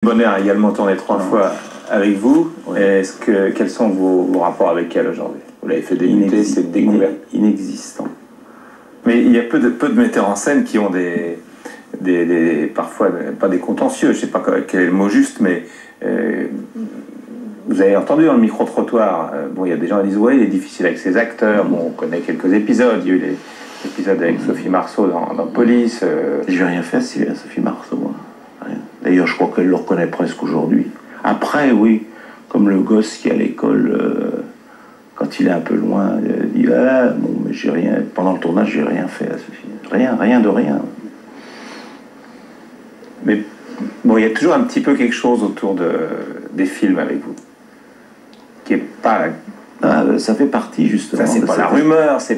Bonheur a également tourné 3 fois avec vous. Oui. Quels sont vos rapports avec elle aujourd'hui? Vous l'avez fait débuter, c'est découvert. Inexistant. Mais il y a peu de metteurs en scène qui ont parfois, pas des contentieux, je ne sais pas quel est le mot juste, mais vous avez entendu dans le micro-trottoir, bon, il y a des gens qui disent ouais, il est difficile avec ses acteurs, bon, on connaît quelques épisodes, il y a eu l'épisode avec Sophie Marceau dans Police. Je n'ai rien fait à Sophie Marceau. Rien. D'ailleurs, je crois qu'elle le reconnaît presque aujourd'hui. Après, oui, comme le gosse qui est à l'école, quand il est un peu loin, il dit ah, bon, mais j'ai rien. Pendant le tournage, j'ai rien fait à Sophie. Rien de rien. Mais bon, il y a toujours un petit peu quelque chose autour des films avec vous, qui est pas. Ça fait partie justement. Ça, c'est pas la rumeur, c'est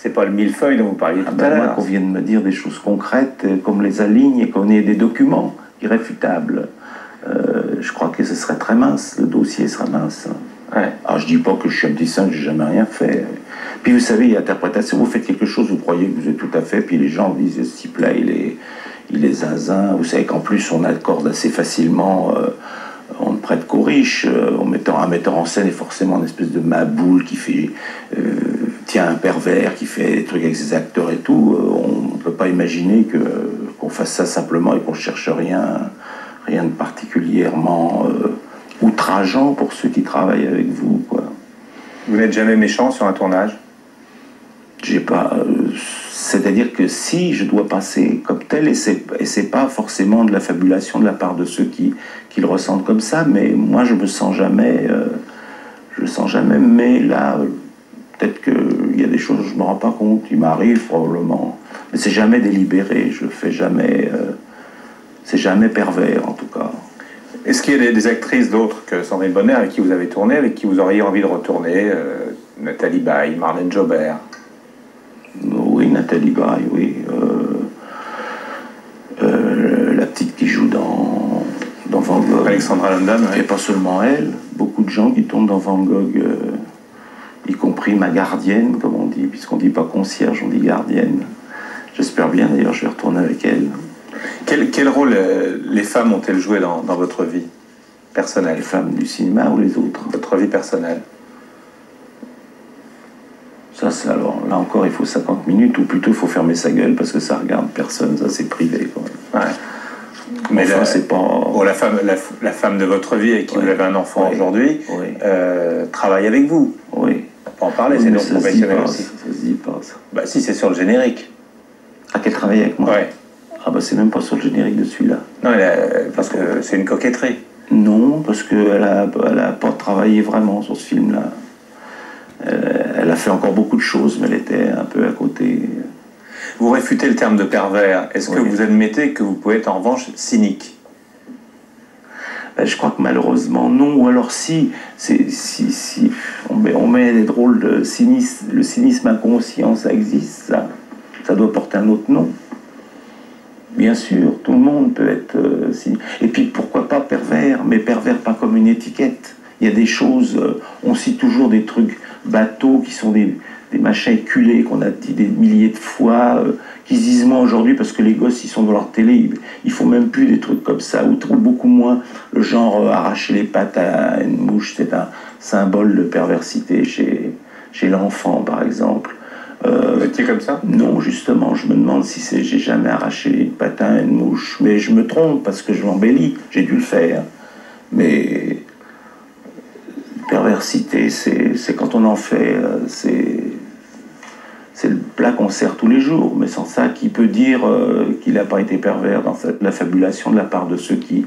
pas le millefeuille dont vous parliez tout à l'heure. Qu'on vienne me dire des choses concrètes, qu'on me les aligne et qu'on ait des documents irréfutables. Je crois que ce serait très mince, le dossier serait mince. Ouais. Alors je dis pas que je suis un petit saint, que j'ai jamais rien fait. Puis vous savez, il y a interprétation, vous faites quelque chose, vous croyez que vous êtes tout à fait, puis les gens disent ce type-là, il est zinzin. Vous savez qu'en plus on accorde assez facilement, on ne prête qu'aux riches. Un metteur en scène est forcément une espèce de maboule qui fait tient un pervers, qui fait des trucs avec ses acteurs et tout. On ne peut pas imaginer qu'on fasse ça simplement et qu'on cherche rien de particulièrement outrageant pour ceux qui travaillent avec vous, quoi. Vous n'êtes jamais méchant sur un tournage? J'ai pas. C'est-à-dire que si je dois passer comme tel, et c'est pas forcément de la fabulation de la part de ceux qui le ressentent comme ça, mais moi je me sens jamais. Mais là, peut-être qu'il y a des choses dont je me rends pas compte. Il m'arrive probablement, mais c'est jamais délibéré. Je fais jamais. C'est jamais pervers en tout cas. Est-ce qu'il y a des actrices d'autres que Sandrine Bonnaire avec qui vous avez tourné, avec qui vous auriez envie de retourner? Nathalie Baye, Marlène Jobert? Oui, Nathalie Baye, oui. La petite qui joue dans Van Gogh. Alexandra London, oui. Et pas seulement elle, beaucoup de gens qui tournent dans Van Gogh, y compris ma gardienne, comme on dit, puisqu'on dit pas concierge, on dit gardienne. J'espère bien d'ailleurs, je vais retourner avec elle. Quel rôle les femmes ont-elles joué dans votre vie personnelle? Les femmes du cinéma ou les autres? Votre vie personnelle. Ça, alors, là encore, il faut 50 minutes, ou plutôt il faut fermer sa gueule, parce que ça regarde personne, ça c'est privé, quand même. Ouais. Mais enfin, c'est pas... Bon, la femme de votre vie avec qui vous avez un enfant aujourd'hui, oui. Travaille avec vous. Oui. On peut en parler, c'est donc professionnel aussi. Ça se dit pas, ça. Bah si, c'est sur le générique. Ah, qu'elle travaille avec moi? Ouais. Ah bah c'est même pas sur le générique de celui-là. Non, parce que c'est une coquetterie. Non, parce qu'elle a pas travaillé vraiment sur ce film-là. Elle a fait encore beaucoup de choses, mais elle était un peu à côté. Vous réfutez le terme de pervers. Est-ce que vous admettez que vous pouvez être en revanche cynique? Je crois que malheureusement non, ou alors si on met des drôles de cynisme, le cynisme inconscient, ça existe, ça doit porter un autre nom. Bien sûr, tout le monde peut être cynique. Et puis pourquoi pas pervers, mais pervers pas comme une étiquette. Il y a des choses, on cite toujours des trucs bateaux qui sont des machins éculés qu'on a dit des milliers de fois, qui se disent moi aujourd'hui parce que les gosses ils sont dans leur télé, ils font même plus des trucs comme ça, ou beaucoup moins le genre arracher les pattes à une mouche, c'est un symbole de perversité chez l'enfant par exemple. Vous étiez comme ça? Non, justement, je me demande si j'ai jamais arraché les patins à une mouche, mais je me trompe parce que je m'embellis, j'ai dû le faire, mais perversité, c'est quand on en fait, c'est le plat qu'on sert tous les jours, mais sans ça, qui peut dire qu'il n'a pas été pervers dans la fabulation de la part de ceux qui